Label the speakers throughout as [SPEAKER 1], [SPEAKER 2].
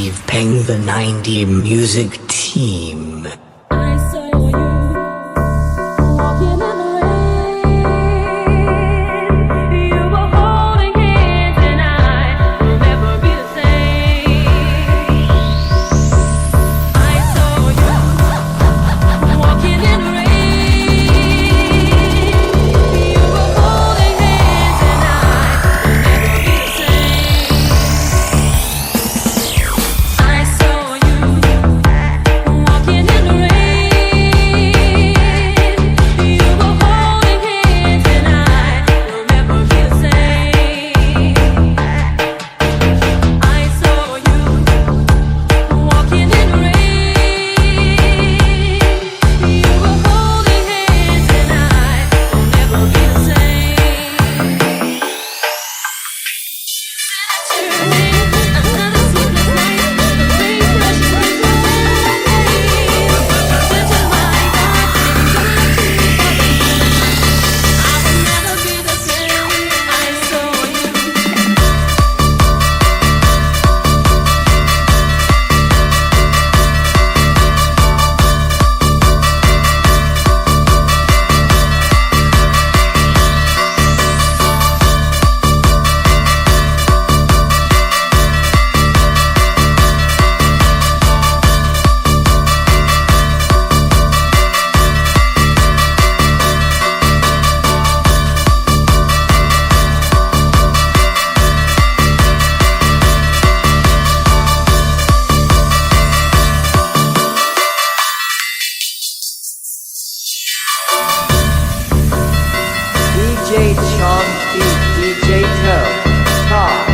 [SPEAKER 1] Steve Peng, the 90 Music Team.
[SPEAKER 2] DJ Chang, DJ KOUR.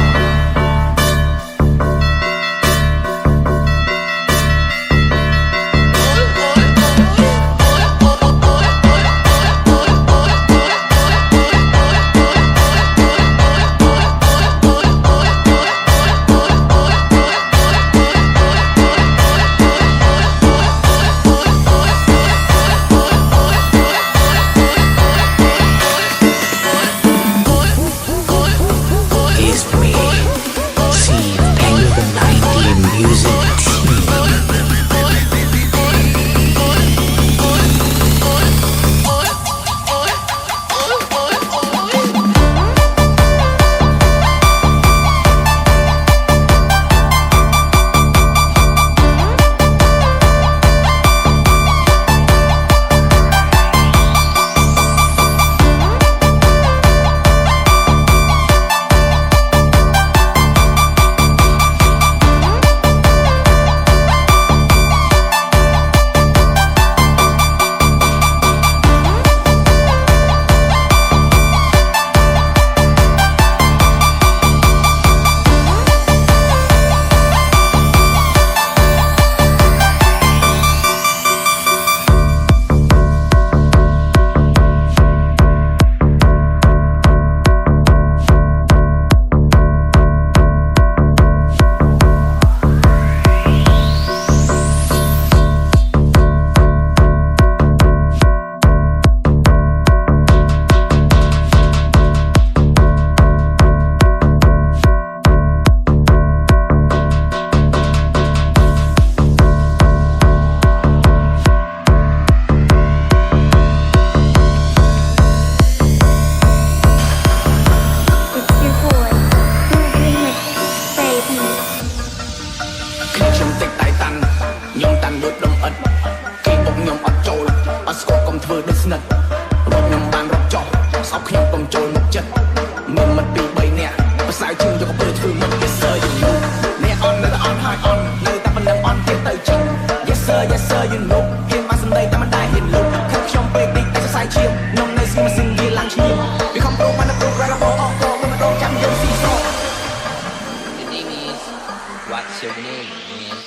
[SPEAKER 3] What's your name, man?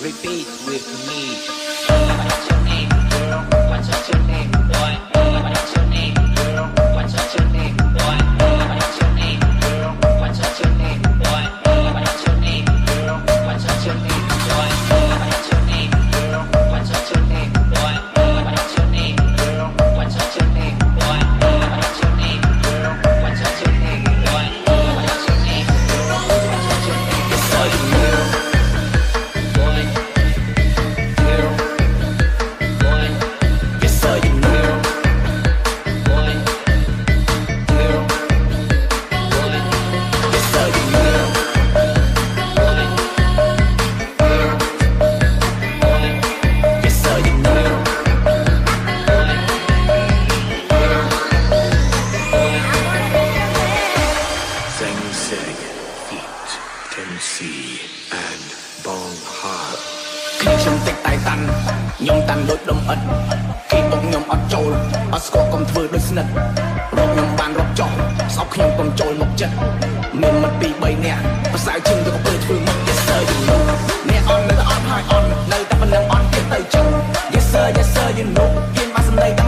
[SPEAKER 3] Repeat with me. What's your name, girl? What's your name, boy? What's your name, girl? What's your name, boy? What's your name,
[SPEAKER 4] ធ្វើដូចស្និទ្ធរកខ្ញុំបានរកចោះស្អប់ខ្ញុំកុំចូលមកចិត្តមានមិត្ត2 3នាក់ប្រសើរជាងទៅក៏ពេលធ្វើមក Yes sir you know អ្នកអន់នៅតែអន់ហើយអន់នៅតែប៉ុណ្ណឹងអន់ទៀតទៅចឹង Yes sir you know គេបានសម្ដី